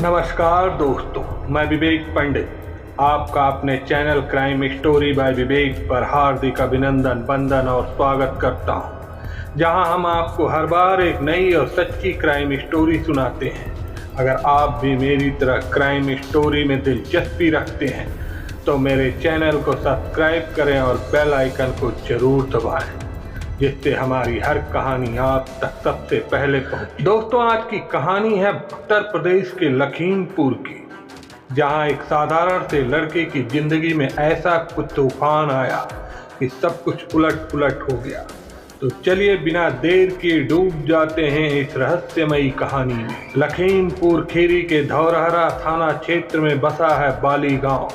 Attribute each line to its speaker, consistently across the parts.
Speaker 1: नमस्कार दोस्तों, मैं विवेक पंडित आपका अपने चैनल क्राइम स्टोरी बाय विवेक पर हार्दिक अभिनंदन, वंदन और स्वागत करता हूं, जहां हम आपको हर बार एक नई और सच्ची क्राइम स्टोरी सुनाते हैं। अगर आप भी मेरी तरह क्राइम स्टोरी में दिलचस्पी रखते हैं तो मेरे चैनल को सब्सक्राइब करें और बेल आइकन को जरूर दबाएं, जिससे हमारी हर कहानी आप तक सबसे पहले पहुंचे। दोस्तों, आज की कहानी है उत्तर प्रदेश के लखीमपुर की, जहां एक साधारण से लड़के की जिंदगी में ऐसा कुछ तूफान आया कि सब कुछ उलट पुलट हो गया। तो चलिए बिना देर किए डूब जाते हैं इस रहस्यमयी कहानी में। लखीमपुर खीरी के धौरहरा थाना क्षेत्र में बसा है बाली गांव।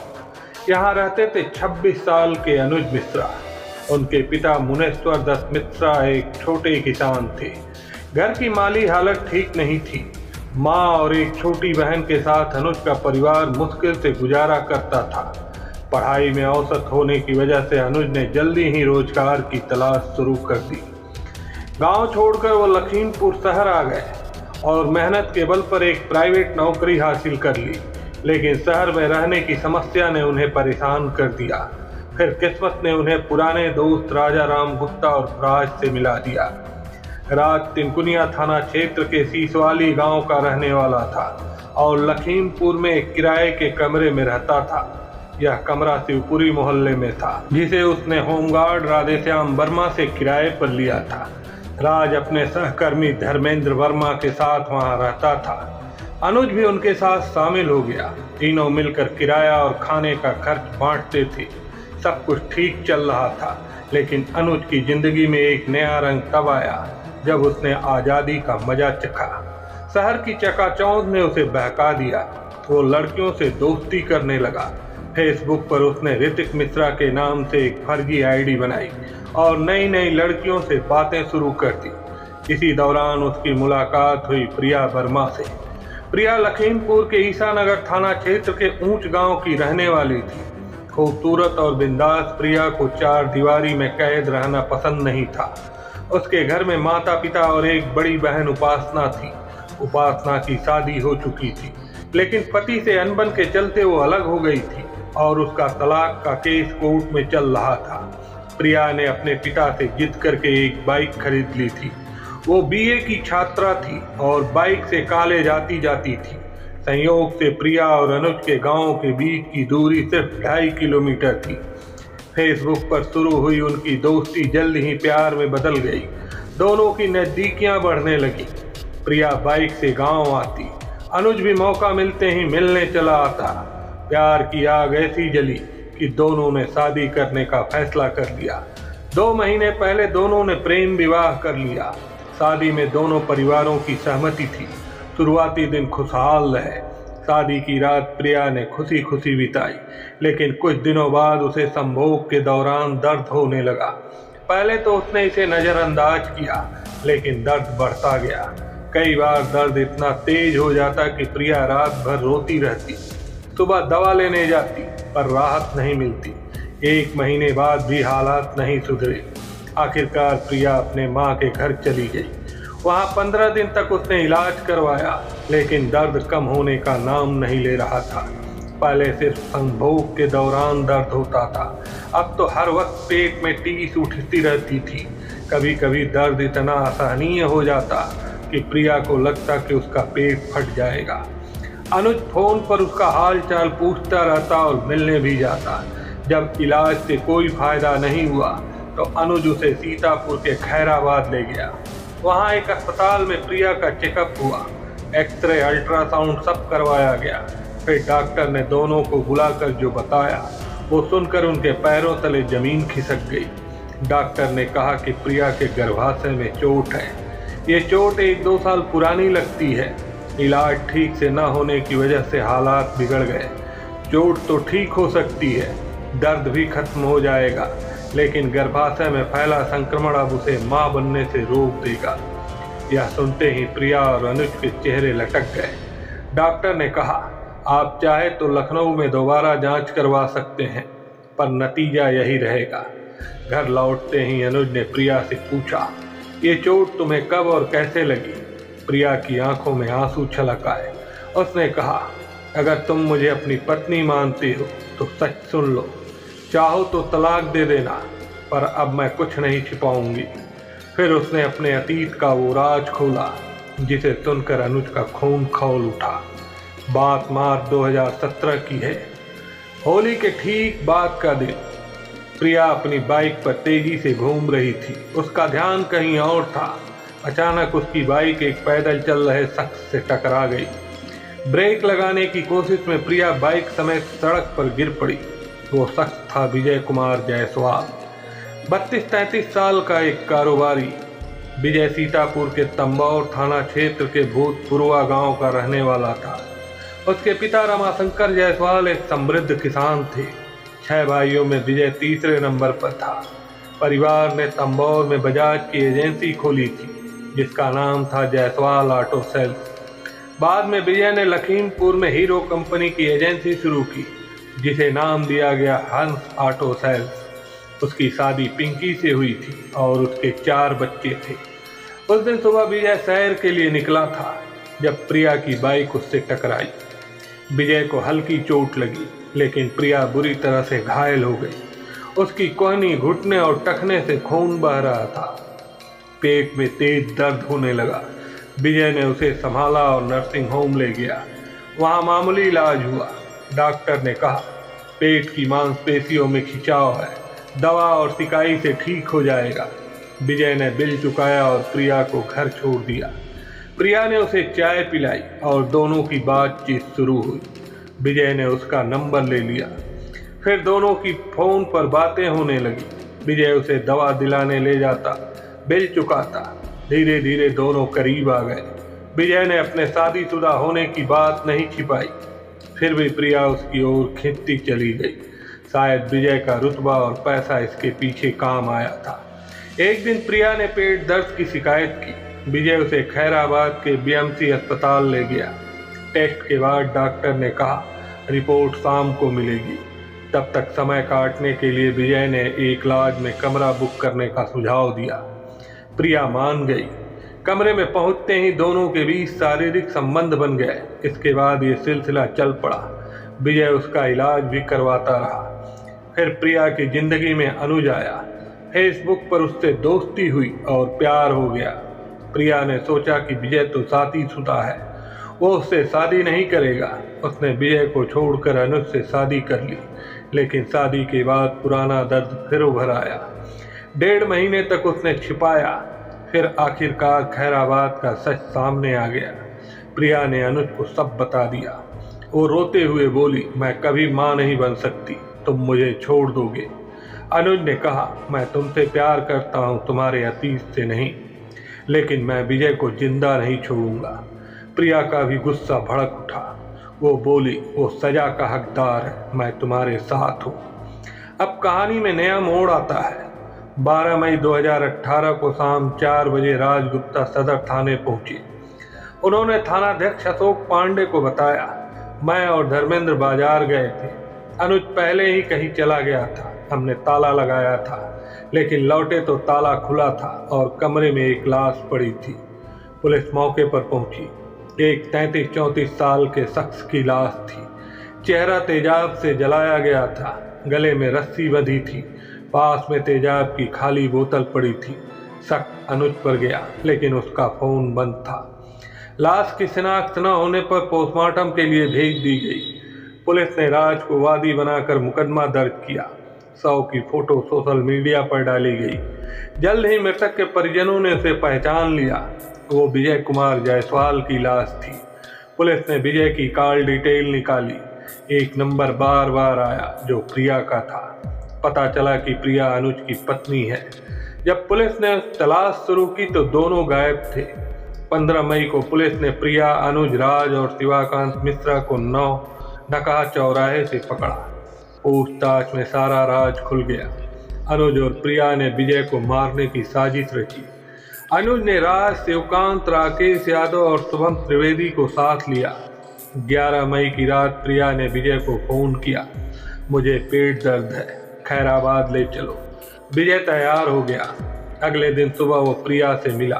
Speaker 1: यहाँ रहते थे 26 साल के अनुज मिश्रा। उनके पिता मुनेश्वर दत्त मिश्रा एक छोटे किसान थे। घर की माली हालत ठीक नहीं थी। माँ और एक छोटी बहन के साथ अनुज का परिवार मुश्किल से गुजारा करता था। पढ़ाई में औसत होने की वजह से अनुज ने जल्दी ही रोजगार की तलाश शुरू कर दी। गांव छोड़कर वो लखीमपुर शहर आ गए और मेहनत के बल पर एक प्राइवेट नौकरी हासिल कर ली, लेकिन शहर में रहने की समस्या ने उन्हें परेशान कर दिया। फिर किस्मत ने उन्हें पुराने दोस्त राजा राम गुप्ता और फराज से मिला दिया। राज तिनकुनिया थाना क्षेत्र के सीसवाली गांव का रहने वाला था और लखीमपुर में एक किराए के कमरे में रहता था। यह कमरा शिवपुरी मोहल्ले में था, जिसे उसने होमगार्ड राधेश्याम वर्मा से किराए पर लिया था। राज अपने सहकर्मी धर्मेंद्र वर्मा के साथ वहां रहता था। अनुज भी उनके साथ शामिल हो गया। तीनों मिलकर किराया और खाने का खर्च बांटते थे। सब कुछ ठीक चल रहा था, लेकिन अनुज की जिंदगी में एक नया रंग तब आया जब उसने आज़ादी का मजा चखा। शहर की चकाचौंध ने उसे बहका दिया। वो लड़कियों से दोस्ती करने लगा। फेसबुक पर उसने ऋतिक मिश्रा के नाम से एक फर्जी आईडी बनाई और नई नई लड़कियों से बातें शुरू कर दी। इसी दौरान उसकी मुलाकात हुई प्रिया वर्मा से। प्रिया लखीमपुर के ईसानगर थाना क्षेत्र के ऊंच गांव की रहने वाली थी। खूबसूरत और बिंदास प्रिया को चार दीवारी में कैद रहना पसंद नहीं था। उसके घर में माता पिता और एक बड़ी बहन उपासना थी। उपासना की शादी हो चुकी थी, लेकिन पति से अनबन के चलते वो अलग हो गई थी और उसका तलाक का केस कोर्ट में चल रहा था। प्रिया ने अपने पिता से जिद करके एक बाइक खरीद ली थी। वो बीए की छात्रा थी और बाइक से कॉलेज आती जाती थी। संयोग से प्रिया और अनुज के गांव के बीच की दूरी सिर्फ 2.5 किलोमीटर थी। फेसबुक पर शुरू हुई उनकी दोस्ती जल्द ही प्यार में बदल गई। दोनों की नजदीकियां बढ़ने लगी। प्रिया बाइक से गांव आती, अनुज भी मौका मिलते ही मिलने चला आता। प्यार की आग ऐसी जली कि दोनों ने शादी करने का फैसला कर लिया। 2 महीने पहले दोनों ने प्रेम विवाह कर लिया। शादी में दोनों परिवारों की सहमति थी। शुरुआती दिन खुशहाल रहे। शादी की रात प्रिया ने खुशी खुशी बिताई, लेकिन कुछ दिनों बाद उसे संभोग के दौरान दर्द होने लगा। पहले तो उसने इसे नज़रअंदाज किया, लेकिन दर्द बढ़ता गया। कई बार दर्द इतना तेज हो जाता कि प्रिया रात भर रोती रहती। सुबह दवा लेने जाती, पर राहत नहीं मिलती। 1 महीने बाद भी हालात नहीं सुधरे। आखिरकार प्रिया अपने माँ के घर चली गई। वहाँ 15 दिन तक उसने इलाज करवाया, लेकिन दर्द कम होने का नाम नहीं ले रहा था। पहले सिर्फ संभोग के दौरान दर्द होता था, अब तो हर वक्त पेट में टीस उठती रहती थी। कभी कभी दर्द इतना असहनीय हो जाता कि प्रिया को लगता कि उसका पेट फट जाएगा। अनुज फोन पर उसका हाल चाल पूछता रहता और मिलने भी जाता। जब इलाज से कोई फायदा नहीं हुआ तो अनुज उसे सीतापुर के खैराबाद ले गया। वहाँ एक अस्पताल में प्रिया का चेकअप हुआ। एक्सरे, अल्ट्रासाउंड सब करवाया गया। फिर डॉक्टर ने दोनों को बुलाकर जो बताया वो सुनकर उनके पैरों तले जमीन खिसक गई। डॉक्टर ने कहा कि प्रिया के गर्भाशय में चोट है। ये चोट 1-2 साल पुरानी लगती है। इलाज ठीक से न होने की वजह से हालात बिगड़ गए। चोट तो ठीक हो सकती है, दर्द भी खत्म हो जाएगा, लेकिन गर्भाशय में फैला संक्रमण अब उसे मां बनने से रोक देगा। यह सुनते ही प्रिया और अनुज के चेहरे लटक गए। डॉक्टर ने कहा, आप चाहे तो लखनऊ में दोबारा जांच करवा सकते हैं, पर नतीजा यही रहेगा। घर लौटते ही अनुज ने प्रिया से पूछा, ये चोट तुम्हें कब और कैसे लगी? प्रिया की आंखों में आंसू छलक आए। उसने कहा, अगर तुम मुझे अपनी पत्नी मानती हो तो सच सुन लो, चाहो तो तलाक दे देना, पर अब मैं कुछ नहीं छिपाऊंगी। फिर उसने अपने अतीत का वो राज खोला जिसे सुनकर अनुज का खून खौल उठा। बात मार्च 2017 की है। होली के ठीक बाद का दिन। प्रिया अपनी बाइक पर तेजी से घूम रही थी। उसका ध्यान कहीं और था। अचानक उसकी बाइक एक पैदल चल रहे शख्स से टकरा गई। ब्रेक लगाने की कोशिश में प्रिया बाइक समेत सड़क पर गिर पड़ी। वो शख्स था विजय कुमार जायसवाल, 32-33 साल का एक कारोबारी। विजय सीतापुर के तंबौर थाना क्षेत्र के भूतपुरवा गांव का रहने वाला था। उसके पिता रमाशंकर जायसवाल एक समृद्ध किसान थे। 6 भाइयों में विजय तीसरे नंबर पर था। परिवार ने तंबौर में बजाज की एजेंसी खोली थी जिसका नाम था जायसवाल ऑटो सेल्स। बाद में विजय ने लखीमपुर में हीरो कंपनी की एजेंसी शुरू की जिसे नाम दिया गया हंस ऑटो सेल्स। उसकी शादी पिंकी से हुई थी और उसके 4 बच्चे थे। उस दिन सुबह विजय सैर के लिए निकला था जब प्रिया की बाइक उससे टकराई। विजय को हल्की चोट लगी लेकिन प्रिया बुरी तरह से घायल हो गई। उसकी कोहनी, घुटने और टखने से खून बह रहा था। पेट में तेज दर्द होने लगा। विजय ने उसे संभाला और नर्सिंग होम ले गया। वहाँ मामूली इलाज हुआ। डॉक्टर ने कहा, पेट की मांसपेशियों में खिंचाव है, दवा और सिकाई से ठीक हो जाएगा। विजय ने बिल चुकाया और प्रिया को घर छोड़ दिया। प्रिया ने उसे चाय पिलाई और दोनों की बातचीत शुरू हुई। विजय ने उसका नंबर ले लिया। फिर दोनों की फोन पर बातें होने लगी। विजय उसे दवा दिलाने ले जाता, बिल चुकाता। धीरे धीरे दोनों करीब आ गए। विजय ने अपने शादीशुदा होने की बात नहीं छिपाई। फिर भी प्रिया उसकी ओर खींचती चली गई। शायद विजय का रुतबा और पैसा इसके पीछे काम आया था। एक दिन प्रिया ने पेट दर्द की शिकायत की। विजय उसे खैराबाद के बीएमसी अस्पताल ले गया। टेस्ट के बाद डॉक्टर ने कहा, रिपोर्ट शाम को मिलेगी। तब तक समय काटने के लिए विजय ने एक लॉज में कमरा बुक करने का सुझाव दिया। प्रिया मान गई। कमरे में पहुंचते ही दोनों के बीच शारीरिक संबंध बन गए। इसके बाद ये सिलसिला चल पड़ा। विजय उसका इलाज भी करवाता रहा। फिर प्रिया की जिंदगी में अनुज आया। फेसबुक पर उससे दोस्ती हुई और प्यार हो गया। प्रिया ने सोचा कि विजय तो शादीशुदा है, वो उससे शादी नहीं करेगा। उसने विजय को छोड़कर अनुज से शादी कर ली। लेकिन शादी के बाद पुराना दर्द फिर उभर आया। 1.5 महीने तक उसने छिपाया। फिर आखिरकार खैराबाद का सच सामने आ गया। प्रिया ने अनुज को सब बता दिया। वो रोते हुए बोली, मैं कभी माँ नहीं बन सकती, तुम मुझे छोड़ दोगे। अनुज ने कहा, मैं तुमसे प्यार करता हूँ, तुम्हारे अतीत से नहीं, लेकिन मैं विजय को जिंदा नहीं छोड़ूंगा। प्रिया का भी गुस्सा भड़क उठा। वो बोली, वो सजा का हकदार है, मैं तुम्हारे साथ हूँ। अब कहानी में नया मोड़ आता है। 12 मई 2018 को शाम 4 बजे राजगुप्ता सदर थाने पहुंचे। उन्होंने थानाध्यक्ष अशोक पांडे को बताया, मैं और धर्मेंद्र बाजार गए थे। अनुज पहले ही कहीं चला गया था। हमने ताला लगाया था, लेकिन लौटे तो ताला खुला था और कमरे में एक लाश पड़ी थी। पुलिस मौके पर पहुंची। एक 33-34 साल के शख्स की लाश थी। चेहरा तेजाब से जलाया गया था। गले में रस्सी बंधी थी। पास में तेजाब की खाली बोतल पड़ी थी। शक अनुज पर गया, लेकिन उसका फोन बंद था। लाश की शिनाख्त न होने पर पोस्टमार्टम के लिए भेज दी गई। पुलिस ने राज को वादी बनाकर मुकदमा दर्ज किया। 100 की फोटो सोशल मीडिया पर डाली गई। जल्द ही मृतक के परिजनों ने उसे पहचान लिया। वो विजय कुमार जायसवाल की लाश थी। पुलिस ने विजय की कॉल डिटेल निकाली। एक नंबर बार बार आया जो प्रिया का था। पता चला कि प्रिया अनुज की पत्नी है। जब पुलिस ने तलाश शुरू की तो दोनों गायब थे। 15 मई को पुलिस ने प्रिया, अनुज, राज और शिवाकांत मिश्रा को 9 नकाह चौराहे से पकड़ा। पूछताछ में सारा राज खुल गया। अनुज और प्रिया ने विजय को मारने की साजिश रची। अनुज ने राज, शिवकांत, राकेश यादव और शुभम त्रिवेदी को साथ लिया। 11 मई की रात प्रिया ने विजय को फोन किया, मुझे पेट दर्द है, खैराबाद ले चलो। विजय तैयार हो गया। अगले दिन सुबह वो प्रिया से मिला।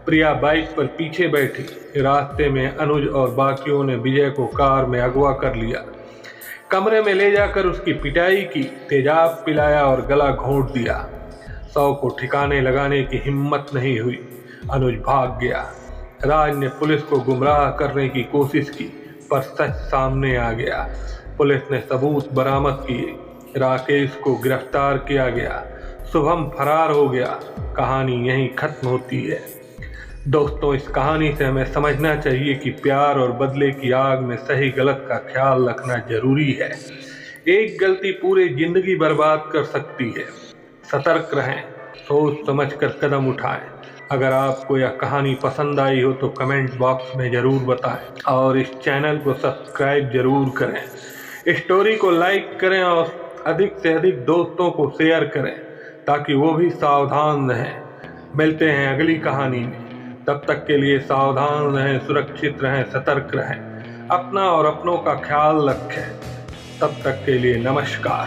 Speaker 1: प्रिया बाइक पर पीछे बैठी। रास्ते में अनुज और बाकियों ने विजय को कार में अगवा कर लिया। कमरे में ले जाकर उसकी पिटाई की, तेजाब पिलाया और गला घोंट दिया। 100 को ठिकाने लगाने की हिम्मत नहीं हुई। अनुज भाग गया। राज ने पुलिस को गुमराह करने की कोशिश की, पर सच सामने आ गया। पुलिस ने सबूत बरामद किए। राकेश को गिरफ्तार किया गया। शुभम फरार हो गया। कहानी यहीं खत्म होती है। दोस्तों, इस कहानी से हमें समझना चाहिए कि प्यार और बदले की आग में सही गलत का ख्याल रखना जरूरी है। एक गलती पूरी जिंदगी बर्बाद कर सकती है। सतर्क रहें, सोच समझकर कदम उठाएं। अगर आपको यह कहानी पसंद आई हो तो कमेंट बॉक्स में ज़रूर बताएं और इस चैनल को सब्सक्राइब ज़रूर करें। स्टोरी को लाइक करें और अधिक से अधिक दोस्तों को शेयर करें ताकि वो भी सावधान रहें। मिलते हैं अगली कहानी में। तब तक के लिए सावधान रहें, सुरक्षित रहें, सतर्क रहें, अपना और अपनों का ख्याल रखें। तब तक के लिए नमस्कार।